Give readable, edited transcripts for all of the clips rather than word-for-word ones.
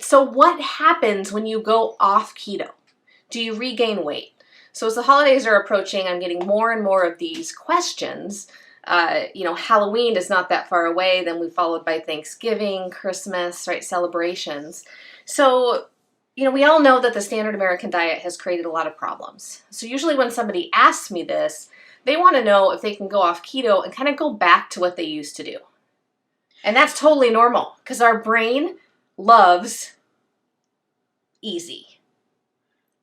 So what happens when you go off keto? Do you regain weight? So as the holidays are approaching, I'm getting more and more of these questions. Halloween is not that far away. Then we followed by Thanksgiving, Christmas, right? Celebrations. So, we all know that the standard American diet has created a lot of problems. So usually when somebody asks me this, they want to know if they can go off keto and kind of go back to what they used to do. And that's totally normal because our brain loves easy.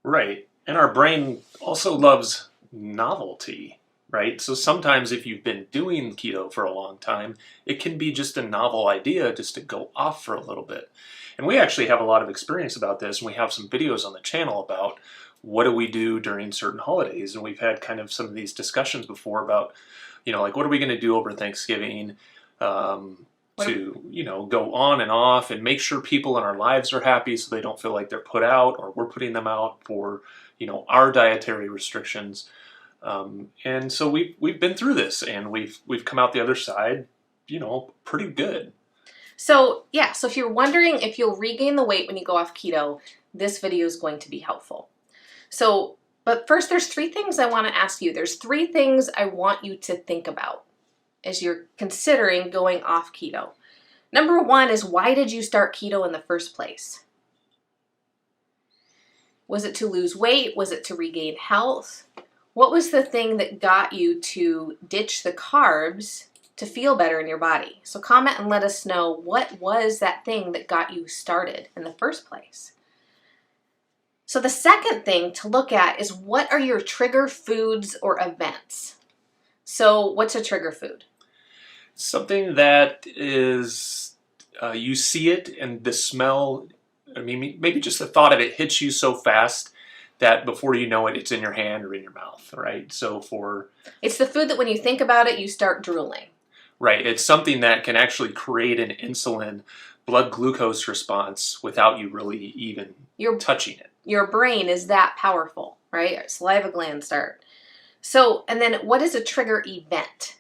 Right. And our brain also loves novelty, right? So sometimes if you've been doing keto for a long time, it can be just a novel idea just to go off for a little bit. And we actually have a lot of experience about this, and we have some videos on the channel about what do we do during certain holidays. And we've had kind of some of these discussions before about, like what are we going to do over Thanksgiving to, go on and off and make sure people in our lives are happy so they don't feel like they're put out or we're putting them out for, our dietary restrictions. And so we've been through this and we've come out the other side, pretty good. So if you're wondering if you'll regain the weight when you go off keto, this video is going to be helpful. But first there's 3 things I want to ask you. There's 3 things I want you to think about as you're considering going off keto. Number 1 is, why did you start keto in the first place? Was it to lose weight? Was it to regain health? What was the thing that got you to ditch the carbs to feel better in your body? So comment and let us know, what was that thing that got you started in the first place? So the second thing to look at is, what are your trigger foods or events? So what's a trigger food? Something that is, you see it and the smell, maybe just the thought of it hits you so fast that before you know it, it's in your hand or in your mouth, right? It's the food that when you think about it, you start drooling. Right, it's something that can actually create an insulin blood glucose response without you really even touching it. Your brain is that powerful, right? Our saliva glands start. So, and then what is a trigger event?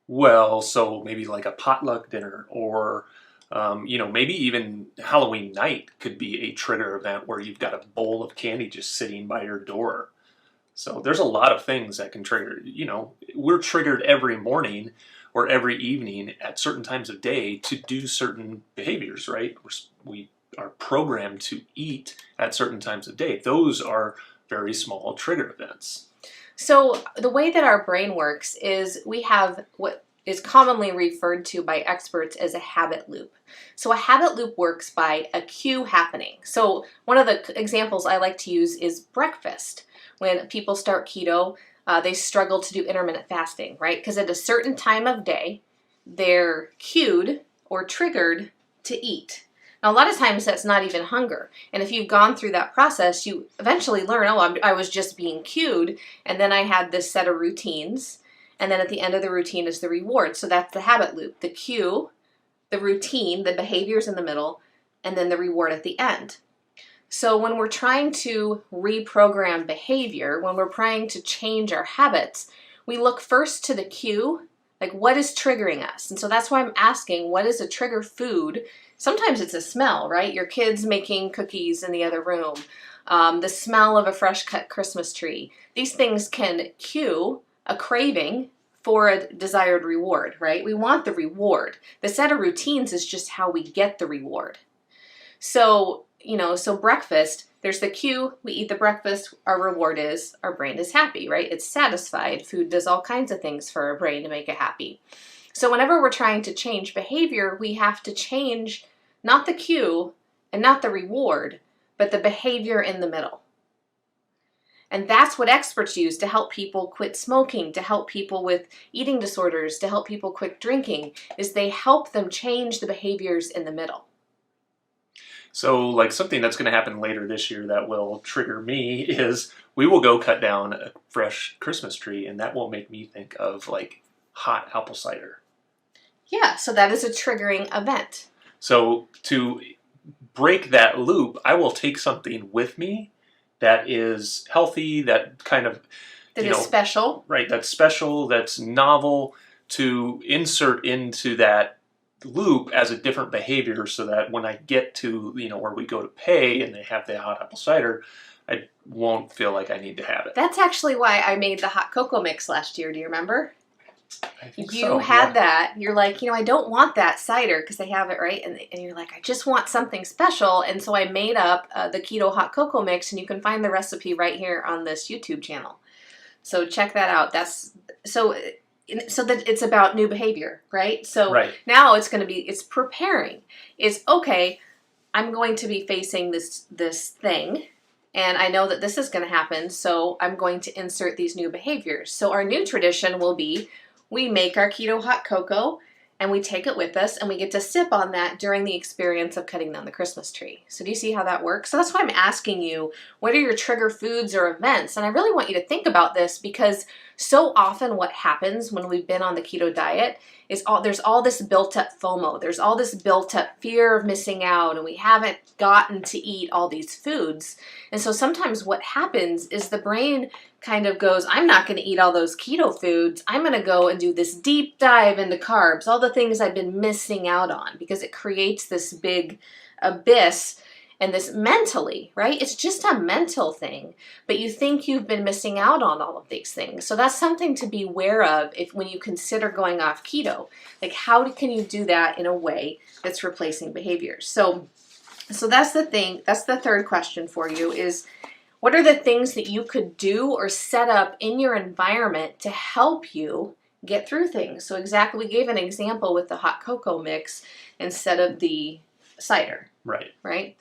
Well, so maybe like a potluck dinner or, maybe even Halloween night could be a trigger event where you've got a bowl of candy just sitting by your door. So there's a lot of things that can trigger, we're triggered every morning or every evening at certain times of day to do certain behaviors, right? We are programmed to eat at certain times of day. Those are very small trigger events. So the way that our brain works is we have what is commonly referred to by experts as a habit loop. So a habit loop works by a cue happening. So one of the examples I like to use is breakfast. When people start keto, they struggle to do intermittent fasting, right? Because at a certain time of day, they're cued or triggered to eat. Now, a lot of times that's not even hunger. And if you've gone through that process, you eventually learn, I was just being cued, and then I had this set of routines, and then at the end of the routine is the reward. So that's the habit loop. The cue, the routine, the behaviors in the middle, and then the reward at the end. So when we're trying to reprogram behavior, when we're trying to change our habits, we look first to the cue, like what is triggering us? And so that's why I'm asking, what is a trigger food? Sometimes it's a smell, right? Your kids making cookies in the other room, the smell of a fresh cut Christmas tree. These things can cue a craving for a desired reward, right? We want the reward. The set of routines is just how we get the reward. So, so breakfast, there's the cue, we eat the breakfast, our reward is, our brain is happy, right? It's satisfied. Food does all kinds of things for our brain to make it happy. So whenever we're trying to change behavior, we have to change not the cue and not the reward, but the behavior in the middle. And that's what experts use to help people quit smoking, to help people with eating disorders, to help people quit drinking, is they help them change the behaviors in the middle. So like something that's going to happen later this year that will trigger me is we will go cut down a fresh Christmas tree, and that will make me think of like hot apple cider. Yeah, so that is a triggering event. So to break that loop, I will take something with me that is healthy, that kind of... That is special. Right, that's special, that's novel, to insert into that loop as a different behavior so that when I get to, where we go to pay and they have the hot apple cider, I won't feel like I need to have it. That's actually why I made the hot cocoa mix last year. Do you remember? I think You so, had yeah. that. You're like, I don't want that cider because they have it, right? And you're like, I just want something special. And so I made up the keto hot cocoa mix, and you can find the recipe right here on this YouTube channel. So check that out. That's so that it's about new behavior, right? So Right. now it's preparing. It's okay. I'm going to be facing this thing, and I know that this is going to happen. So I'm going to insert these new behaviors. So our new tradition will be we make our keto hot cocoa and we take it with us and we get to sip on that during the experience of cutting down the Christmas tree. So do you see how that works? So that's why I'm asking you, what are your trigger foods or events? And I really want you to think about this because so often what happens when we've been on the keto diet is there's all this built up FOMO. There's all this built up fear of missing out, and we haven't gotten to eat all these foods. And so sometimes what happens is the brain kind of goes, I'm not going to eat all those keto foods. I'm going to go and do this deep dive into carbs, all the things I've been missing out on, because it creates this big abyss. And this mentally, right? It's just a mental thing, but you think you've been missing out on all of these things. So that's something to be aware of when you consider going off keto. Like, how can you do that in a way that's replacing behaviors? So that's the thing. That's the third question for you is, what are the things that you could do or set up in your environment to help you get through things? So exactly, we gave an example with the hot cocoa mix instead of the cider. Right?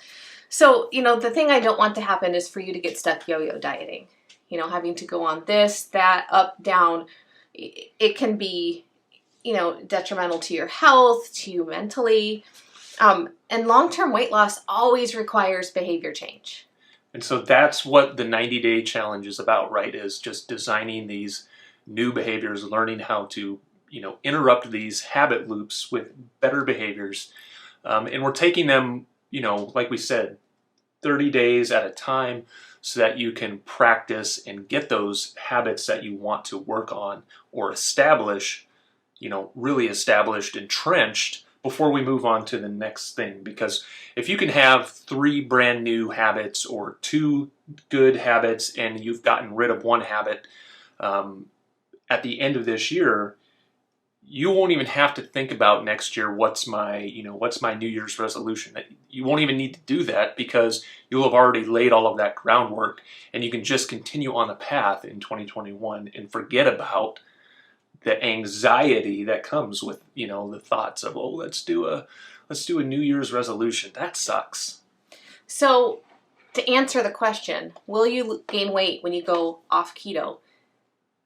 So, the thing I don't want to happen is for you to get stuck yo-yo dieting. Having to go on this, that, up, down. It can be, detrimental to your health, to you mentally. And long-term weight loss always requires behavior change. And so that's what the 90-day challenge is about, right? Is just designing these new behaviors, learning how to, interrupt these habit loops with better behaviors. And we're taking them, like we said, 30 days at a time so that you can practice and get those habits that you want to work on or establish, really established, entrenched before we move on to the next thing. Because if you can have 3 brand new habits or 2 good habits and you've gotten rid of one habit at the end of this year, you won't even have to think about next year, what's my New Year's resolution. You won't even need to do that because you'll have already laid all of that groundwork, and you can just continue on the path in 2021 and forget about the anxiety that comes with, the thoughts of, oh, let's do a New Year's resolution. That sucks. So to answer the question, will you gain weight when you go off keto?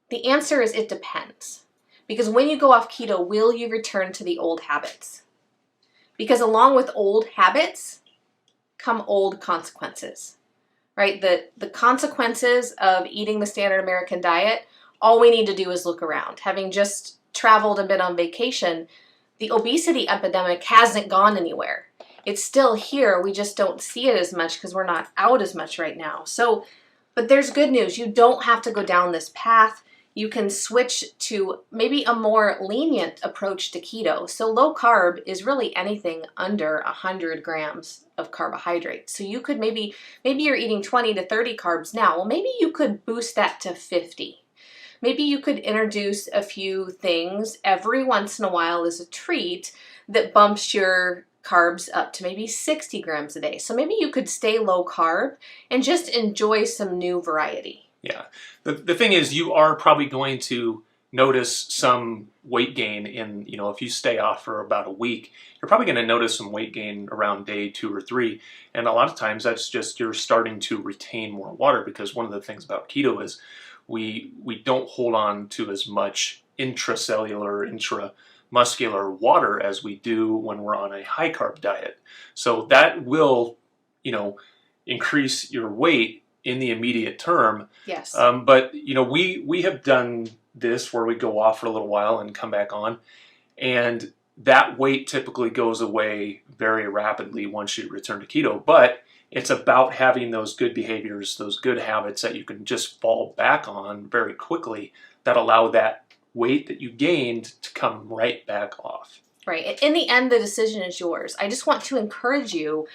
The answer is it depends. Because when you go off keto, will you return to the old habits? Because along with old habits come old consequences, right? The consequences of eating the standard American diet, all we need to do is look around. Having just traveled and been on vacation, the obesity epidemic hasn't gone anywhere. It's still here. We just don't see it as much because we're not out as much right now. So, but there's good news. You don't have to go down this path. You can switch to maybe a more lenient approach to keto. So low carb is really anything under 100 grams of carbohydrates. So you could maybe you're eating 20 to 30 carbs now. Well, maybe you could boost that to 50. Maybe you could introduce a few things every once in a while as a treat that bumps your carbs up to maybe 60 grams a day. So maybe you could stay low carb and just enjoy some new variety. Yeah. The thing is, you are probably going to notice some weight gain in, if you stay off for about a week, you're probably going to notice some weight gain around day 2 or 3. And a lot of times that's just you're starting to retain more water, because one of the things about keto is we don't hold on to as much intracellular, intramuscular water as we do when we're on a high carb diet. So that will, increase your weight in the immediate term. Yes. But we have done this where we go off for a little while and come back on, and that weight typically goes away very rapidly once you return to keto. But it's about having those good behaviors, those good habits that you can just fall back on very quickly that allow that weight that you gained to come right back off. Right. In the end, the decision is yours. I just want to encourage you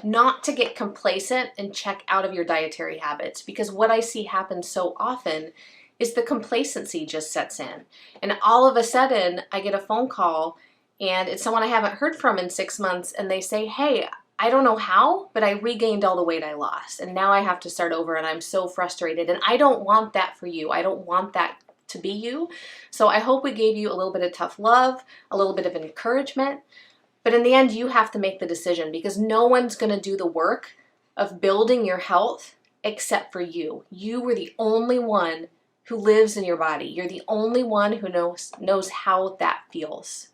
not to get complacent and check out of your dietary habits, because what I see happen so often is the complacency just sets in. And all of a sudden, I get a phone call and it's someone I haven't heard from in 6 months, and they say, hey, I don't know how, but I regained all the weight I lost, and now I have to start over, and I'm so frustrated. And I don't want that for you. I don't want that to be you. So I hope we gave you a little bit of tough love, a little bit of encouragement. But in the end, you have to make the decision, because no one's going to do the work of building your health except for you. You were the only one who lives in your body. You're the only one who knows how that feels.